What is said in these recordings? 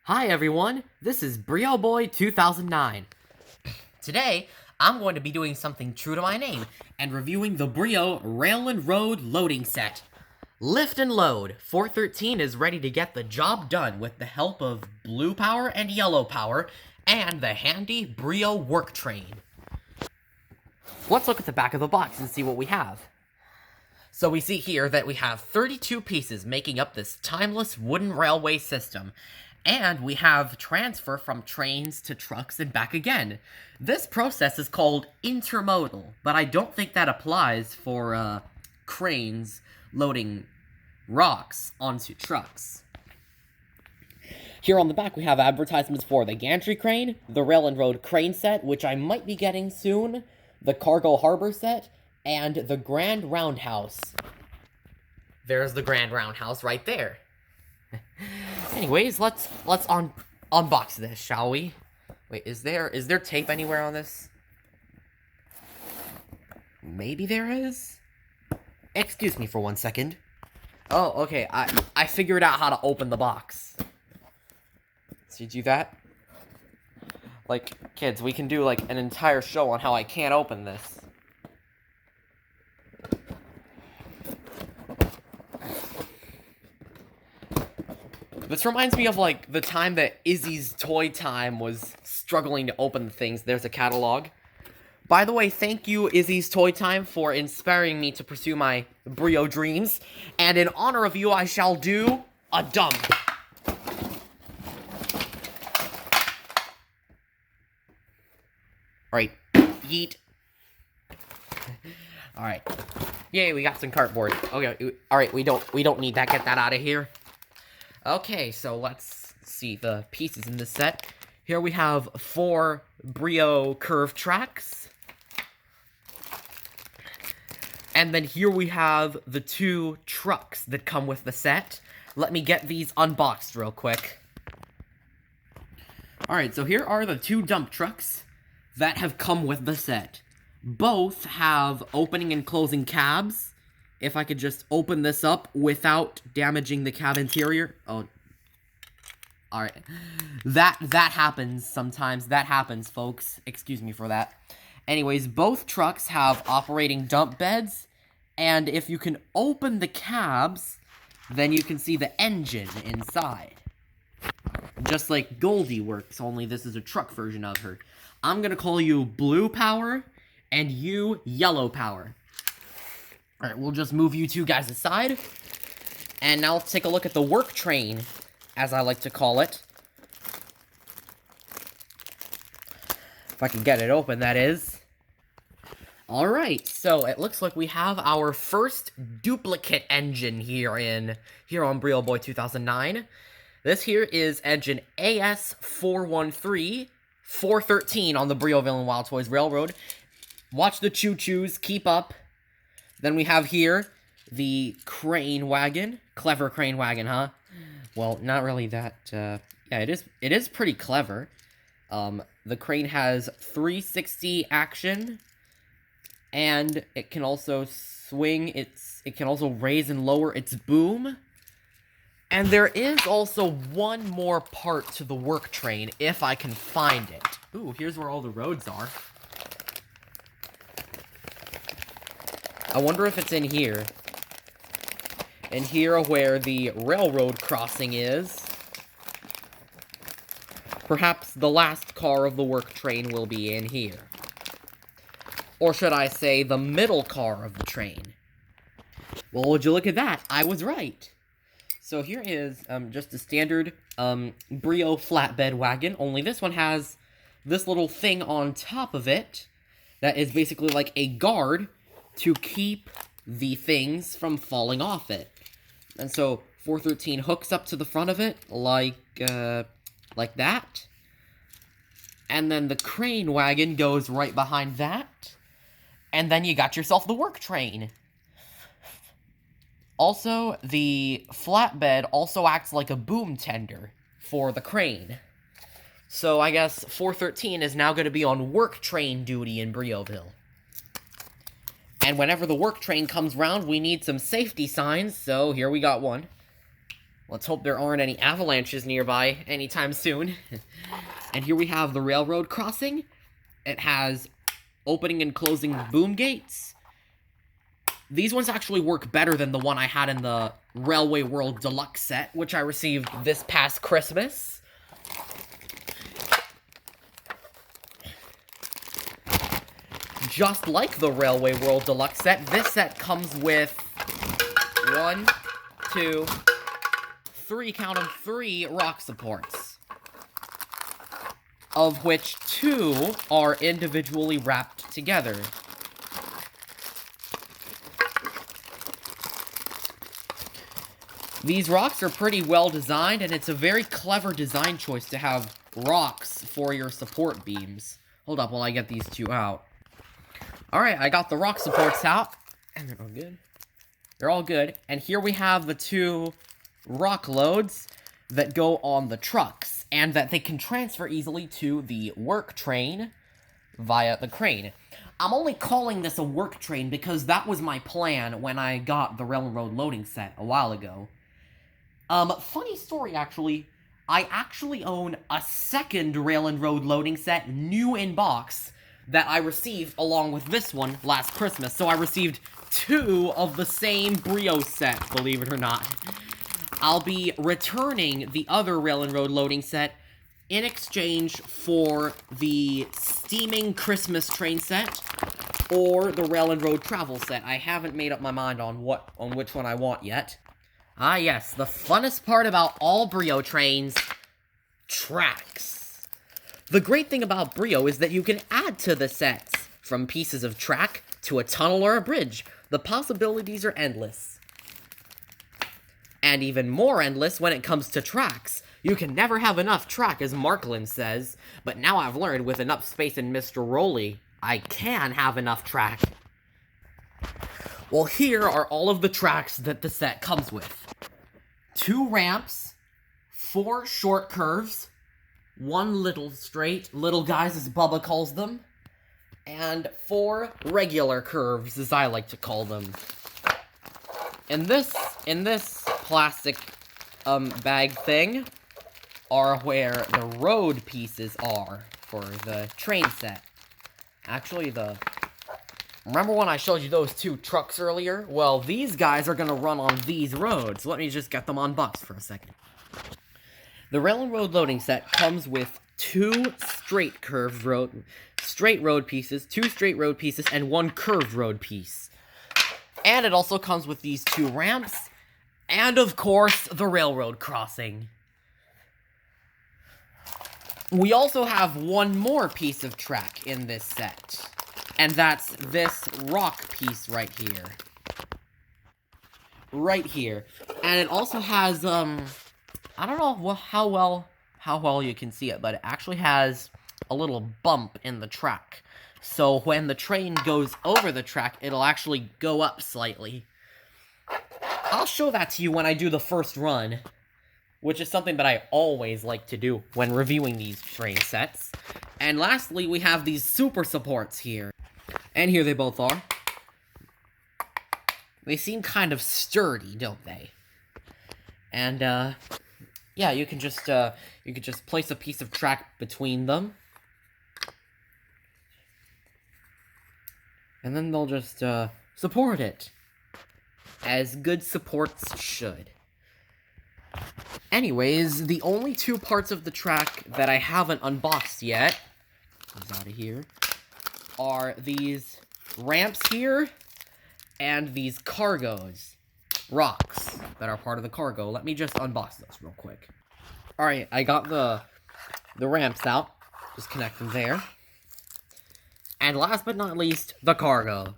Hi everyone, this is Brio Boy 2009. Today, I'm going to be doing something true to my name and reviewing the Brio Rail and Road loading set. Lift and load, 413 is ready to get the job done with the help of Blu Power and Yelo Power and the handy Brio work train. Let's look at the back of the box and see what we have. So we see here that we have 32 pieces making up this timeless wooden railway system. And we have transfer from trains to trucks and back again. This process is called intermodal, but I don't think that applies for cranes loading rocks onto trucks. Here on the back we have advertisements for the gantry crane, the rail and road crane set, which I might be getting soon, the cargo harbor set, and the grand roundhouse. There's the grand roundhouse right there. Anyways, let's unbox this, shall we? Wait, is there tape anywhere on this? Maybe there is? Excuse me for 1 second. Oh, okay, I figured out how to open the box. So you do that? Like, kids, we can do, like, an entire show on how I can't open this. This reminds me of, like, the time that Izzy's Toy Time was struggling to open things. There's a catalog. By the way, thank you, Izzy's Toy Time, for inspiring me to pursue my Brio dreams. And in honor of you, I shall do a dump. Alright, yeet. Alright. Yay, we got some cardboard. Okay, alright, we don't need that. Get that out of here. Okay, so let's see the pieces in this set. Here we have 4 Brio curve tracks. And then here we have the 2 trucks that come with the set. Let me get these unboxed real quick. Alright, so here are the 2 dump trucks that have come with the set. Both have opening and closing cabs. If I could just open this up without damaging the cab interior. Oh. Alright. That happens sometimes. That happens, folks. Excuse me for that. Anyways, both trucks have operating dump beds. And if you can open the cabs, then you can see the engine inside. Just like Goldie works, only this is a truck version of her. I'm gonna call you Blu Power, and you Yelo Power. Alright, we'll just move you 2 guys aside. And now let's take a look at the work train, as I like to call it. If I can get it open, that is. Alright, so it looks like we have our first duplicate engine here on Brio Boy 2009. This here is engine AS413, 413 on the Brioville and Wild Toys Railroad. Watch the Choo-Choos, keep up. Then we have here the crane wagon. Clever crane wagon, huh? Well, not really that, yeah, it is pretty clever. The crane has 360 action, and it can also swing it can also raise and lower its boom. And there is also one more part to the work train, if I can find it. Ooh, here's where all the roads are. I wonder if it's in here. And here where the railroad crossing is. Perhaps the last car of the work train will be in here. Or should I say, the middle car of the train. Well, would you look at that? I was right. So here is just a standard Brio flatbed wagon, only this one has this little thing on top of it that is basically like a guard to keep the things from falling off it. And so 413 hooks up to the front of it like that. And then the crane wagon goes right behind that. And then you got yourself the work train. Also, the flatbed also acts like a boom tender for the crane. So I guess 413 is now going to be on work train duty in Brioville. And whenever the work train comes round, we need some safety signs, so here we got one. Let's hope there aren't any avalanches nearby anytime soon. And here we have the railroad crossing. It has opening and closing boom gates. These ones actually work better than the one I had in the Railway World Deluxe set, which I received this past Christmas. Just like the Railway World Deluxe set, this set comes with 1, 2, 3, count them, 3 rock supports, of which 2 are individually wrapped together. These rocks are pretty well designed, and it's a very clever design choice to have rocks for your support beams. Hold up while I get these 2 out. Alright, I got the rock supports out, and they're all good. They're all good, and here we have the 2 rock loads that go on the trucks, and that they can transfer easily to the work train via the crane. I'm only calling this a work train because that was my plan when I got the railroad loading set a while ago. Funny story, actually. I actually own a second rail and road loading set, new in box, that I received along with this one last Christmas. So I received 2 of the same Brio set, believe it or not. I'll be returning the other rail and road loading set in exchange for the steaming Christmas train set or the rail and road travel set. I haven't made up my mind on which one I want yet. Ah yes, the funnest part about all Brio trains, tracks. The great thing about Brio is that you can add to the sets, from pieces of track to a tunnel or a bridge. The possibilities are endless. And even more endless when it comes to tracks. You can never have enough track, as Markland says, but now I've learned with enough space in Mr. Rolly, I can have enough track. Well, here are all of the tracks that the set comes with. 2 ramps, 4 short curves, 1 little straight, little guys as Bubba calls them, and 4 regular curves, as I like to call them. In this plastic bag thing are where the road pieces are for the train set. Actually, remember when I showed you those 2 trucks earlier? Well, these guys are gonna run on these roads. Let me just get them unboxed for a second. The rail and road loading set comes with 2 straight road pieces, 2 straight road pieces, and 1 curved road piece. And it also comes with these 2 ramps, and of course, the railroad crossing. We also have 1 more piece of track in this set, and that's this rock piece right here. Right here. And it also has, I don't know how well you can see it, but it actually has a little bump in the track. So when the train goes over the track, it'll actually go up slightly. I'll show that to you when I do the first run, which is something that I always like to do when reviewing these train sets. And lastly, we have these super supports here. And here they both are. They seem kind of sturdy, don't they? And, yeah, you can just place a piece of track between them. And then they'll just, support it. As good supports should. Anyways, the only 2 parts of the track that I haven't unboxed yet, comes out of here, are these ramps here, and these cargos. Rocks that are part of the cargo. Let me just unbox those real quick. Alright, I got the ramps out. Just connect them there. And last but not least, the cargo.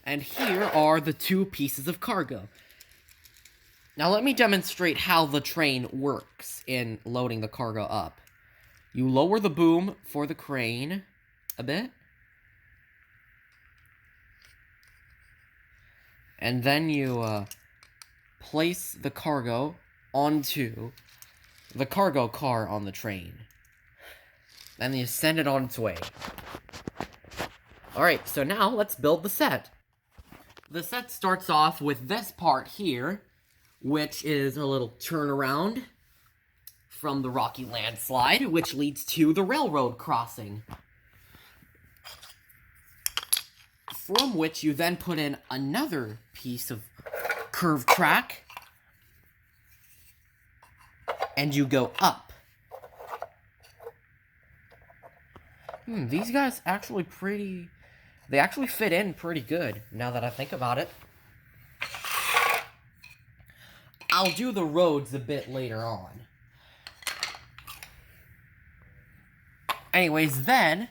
And here are the 2 pieces of cargo. Now let me demonstrate how the train works in loading the cargo up. You lower the boom for the crane a bit. And then you place the cargo onto the cargo car on the train. Then you send it on its way. Alright, so now let's build the set. The set starts off with this part here, which is a little turnaround from the rocky landslide, which leads to the railroad crossing, from which you then put in another piece of curved track, and you go up. These guys actually they actually fit in pretty good, now that I think about it. I'll do the roads a bit later on. Anyways, then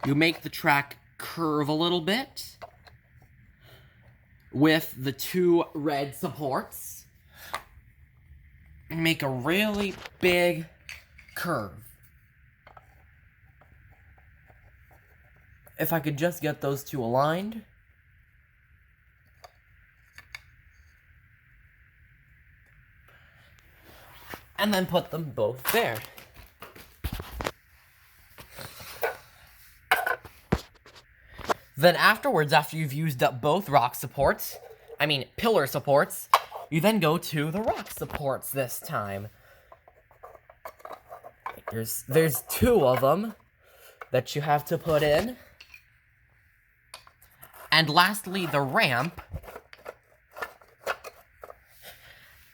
you make the track curve a little bit with the two red supports. Make a really big curve. If I could just get those two aligned. And then put them both there. Then afterwards, after you've used up both pillar supports, you then go to the rock supports this time. There's two of them that you have to put in. And lastly, the ramp.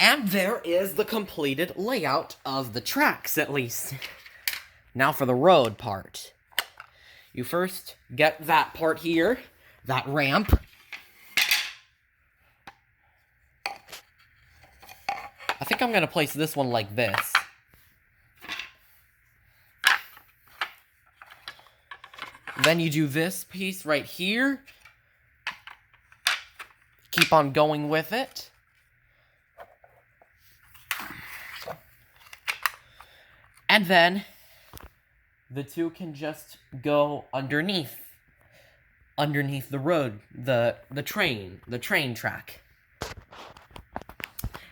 And there is the completed layout of the tracks, at least. Now for the road part. You first get that part here, that ramp. I think I'm going to place this one like this. Then you do this piece right here. Keep on going with it. And then the two can just go underneath the road, the train track.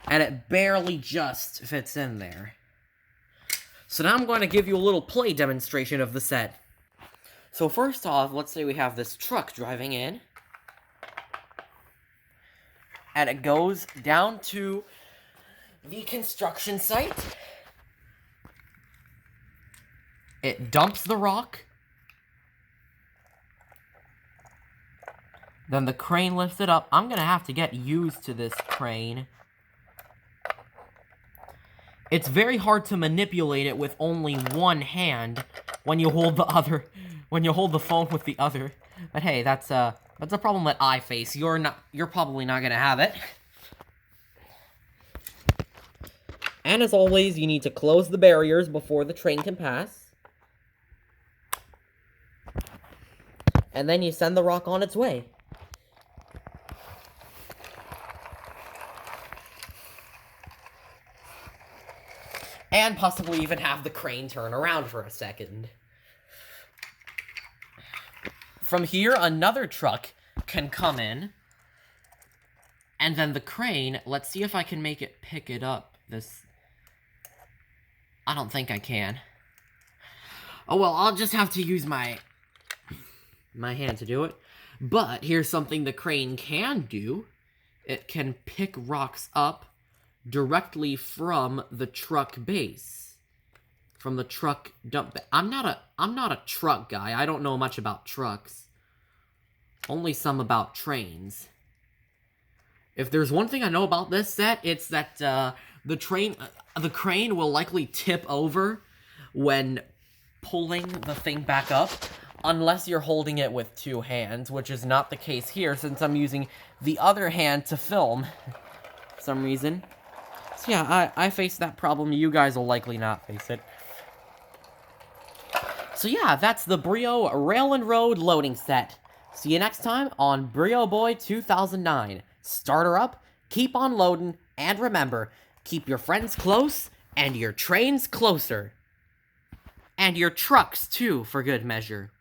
And it barely just fits in there. So now I'm going to give you a little play demonstration of the set. So first off, let's say we have this truck driving in. And it goes down to the construction site. It dumps the rock. Then the crane lifts it up. I'm going to have to get used to this crane. It's very hard to manipulate it with only one hand when you hold the phone with the other. But hey, that's a problem that I face. You're probably not going to have it. And as always, you need to close the barriers before the train can pass. And then you send the rock on its way. And possibly even have the crane turn around for a second. From here, another truck can come in. And then the crane, let's see if I can make it pick it up. I don't think I can. Oh well, I'll just have to use my hand to do it. But here's something the crane can do. It can pick rocks up directly from the truck base. From the truck dump. I'm not a truck guy. I don't know much about trucks. Only some about trains. If there's one thing I know about this set, it's that the crane will likely tip over when pulling the thing back up, unless you're holding it with two hands, which is not the case here since I'm using the other hand to film for some reason. So yeah, I face that problem. You guys will likely not face it. So yeah, that's the Brio Rail and Road loading set. See you next time on Brio Boy 2009. Start her up, keep on loading, and remember, keep your friends close and your trains closer. And your trucks, too, for good measure.